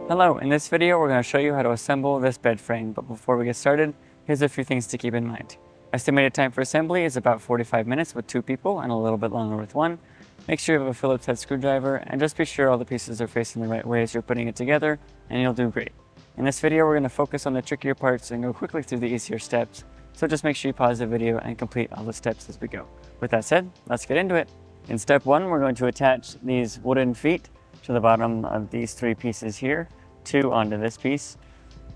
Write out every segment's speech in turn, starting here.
Hello, in this video we're going to show you how to assemble this bed frame, but before we get started, here's a few things to keep in mind. Estimated time for assembly is about 45 minutes with 2 people and a little bit longer with 1. Make sure you have a Phillips head screwdriver and just be sure all the pieces are facing the right way as you're putting it together and you'll do great. In this video we're going to focus on the trickier parts and go quickly through the easier steps, so just make sure you pause the video and complete all the steps as we go. With that said, let's get into it. In step 1 we're going to attach these wooden feet to the bottom of these 3 pieces here, 2 onto this piece.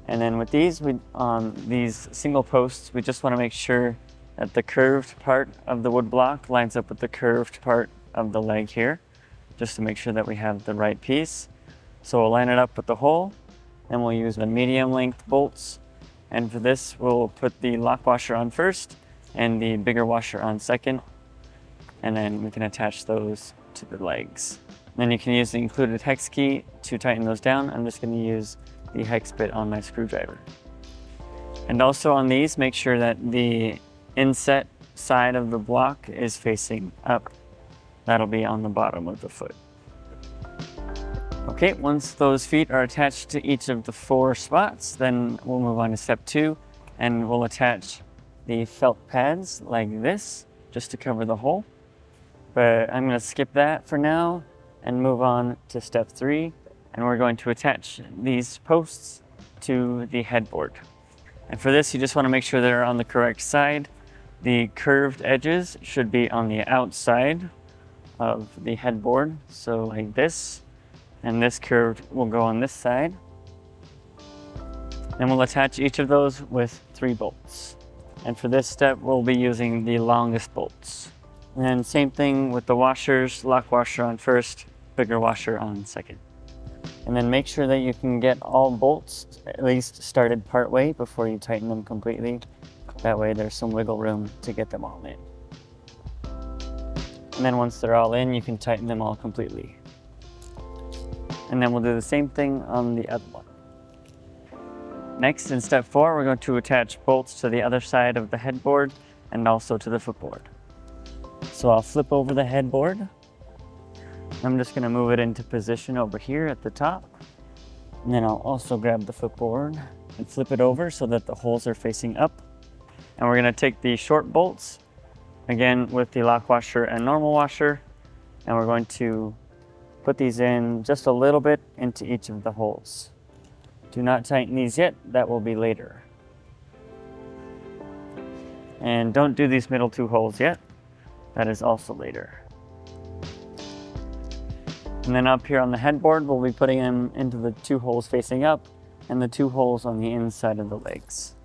And then with these, these single posts, we just want to make sure that the curved part of the wood block lines up with the curved part of the leg here, just to make sure that we have the right piece. So we'll line it up with the hole, and we'll use the medium length bolts. And for this, we'll put the lock washer on first and the bigger washer on second. And then we can attach those to the legs. Then you can use the included hex key to tighten those down. I'm just going to use the hex bit on my screwdriver. And also on these, make sure that the inset side of the block is facing up. That'll be on the bottom of the foot. Okay, once those feet are attached to each of the 4 spots, then we'll move on to step 2, and we'll attach the felt pads like this, just to cover the hole. But I'm going to skip that for now and move on to step 3, and we're going to attach these posts to the headboard. And for this, you just want to make sure they're on the correct side. The curved edges should be on the outside of the headboard, so like this, and this curved will go on this side. Then we'll attach each of those with 3 bolts. And for this step, we'll be using the longest bolts. And same thing with the washers, lock washer on first, bigger washer on second. And then make sure that you can get all bolts at least started part way before you tighten them completely. That way there's some wiggle room to get them all in. And then once they're all in, you can tighten them all completely. And then we'll do the same thing on the other one. Next, in step 4, we're going to attach bolts to the other side of the headboard and also to the footboard. So I'll flip over the headboard. I'm just going to move it into position over here at the top. And then I'll also grab the footboard and flip it over so that the holes are facing up. And we're going to take the short bolts, again with the lock washer and normal washer, and we're going to put these in just a little bit into each of the holes. Do not tighten these yet, that will be later. And don't do these middle 2 holes yet. That is also later. And then up here on the headboard, we'll be putting them into the 2 holes facing up and the 2 holes on the inside of the legs.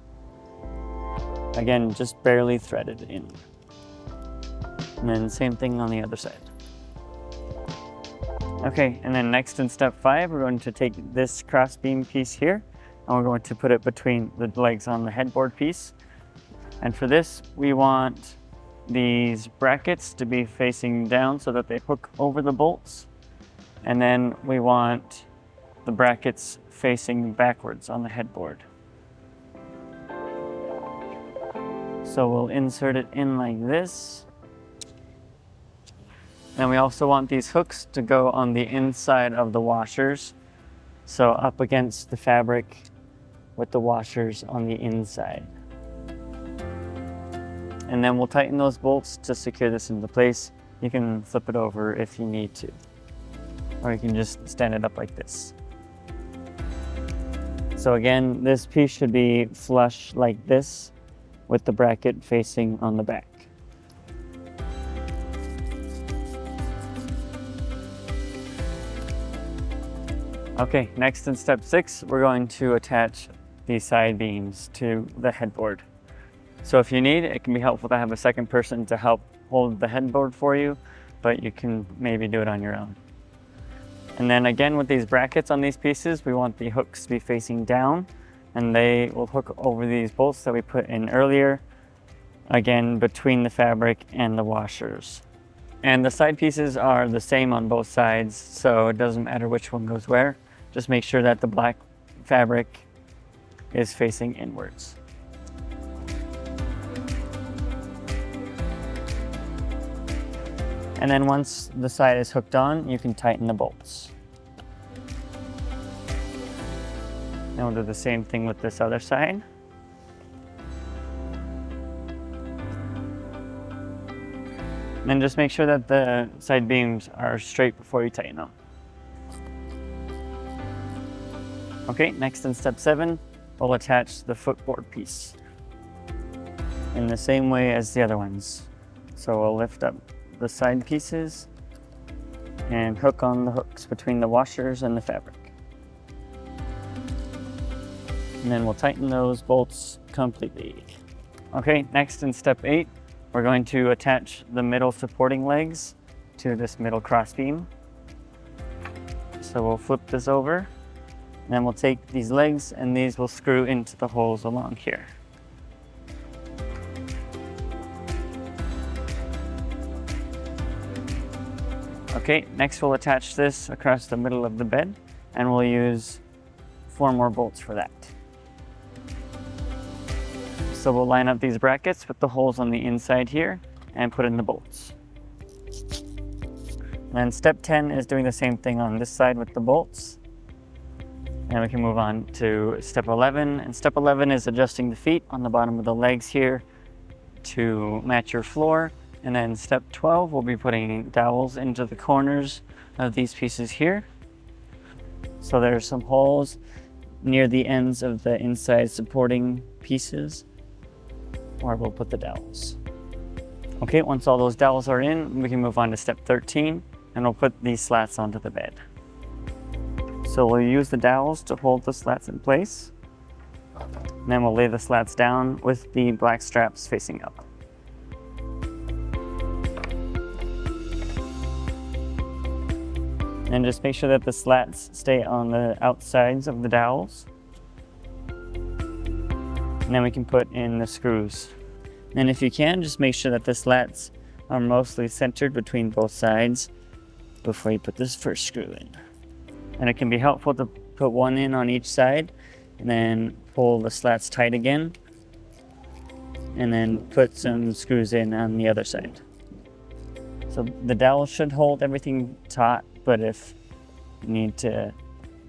Again, just barely threaded in. And then same thing on the other side. Okay, and then next in step 5, we're going to take this crossbeam piece here and we're going to put it between the legs on the headboard piece. And for this, we want these brackets to be facing down so that they hook over the bolts. And then we want the brackets facing backwards on the headboard. So we'll insert it in like this. And we also want these hooks to go on the inside of the washers. So up against the fabric with the washers on the inside. And then we'll tighten those bolts to secure this into place. You can flip it over if you need to. Or you can just stand it up like this. So again, this piece should be flush like this with the bracket facing on the back. Okay, next in step 6, we're going to attach these side beams to the headboard. So if you need, it can be helpful to have a second person to help hold the headboard for you, but you can maybe do it on your own. And then again, with these brackets on these pieces, we want the hooks to be facing down, and they will hook over these bolts that we put in earlier, again between the fabric and the washers. And the side pieces are the same on both sides, so it doesn't matter which one goes where. Just make sure that the black fabric is facing inwards. And then once the side is hooked on, you can tighten the bolts. Then we'll do the same thing with this other side. And then just make sure that the side beams are straight before you tighten them. Okay, next in step 7, we'll attach the footboard piece in the same way as the other ones. So we'll lift up the side pieces and hook on the hooks between the washers and the fabric. And then we'll tighten those bolts completely. Okay, next in step 8, we're going to attach the middle supporting legs to this middle cross beam. So we'll flip this over, and then we'll take these legs and these will screw into the holes along here. Okay, next we'll attach this across the middle of the bed, and we'll use 4 more bolts for that. So we'll line up these brackets with the holes on the inside here and put in the bolts. And then step 10 is doing the same thing on this side with the bolts. And we can move on to step 11. And step 11 is adjusting the feet on the bottom of the legs here to match your floor. And then step 12, we'll be putting dowels into the corners of these pieces here. So there's some holes near the ends of the inside supporting pieces where we'll put the dowels. Okay, once all those dowels are in, we can move on to step 13, and we'll put these slats onto the bed. So we'll use the dowels to hold the slats in place. And then we'll lay the slats down with the black straps facing up. And just make sure that the slats stay on the outsides of the dowels. And then we can put in the screws. And if you can, just make sure that the slats are mostly centered between both sides before you put this first screw in. And it can be helpful to put one in on each side and then pull the slats tight again. And then put some screws in on the other side. So the dowel should hold everything taut, but if you need to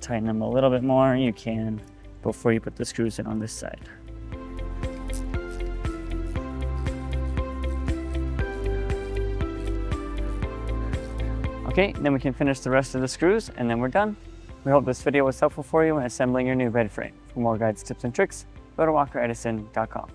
tighten them a little bit more, you can before you put the screws in on this side. Okay, then we can finish the rest of the screws and then we're done. We hope this video was helpful for you in assembling your new bed frame. For more guides, tips, and tricks, go to walkeredison.com.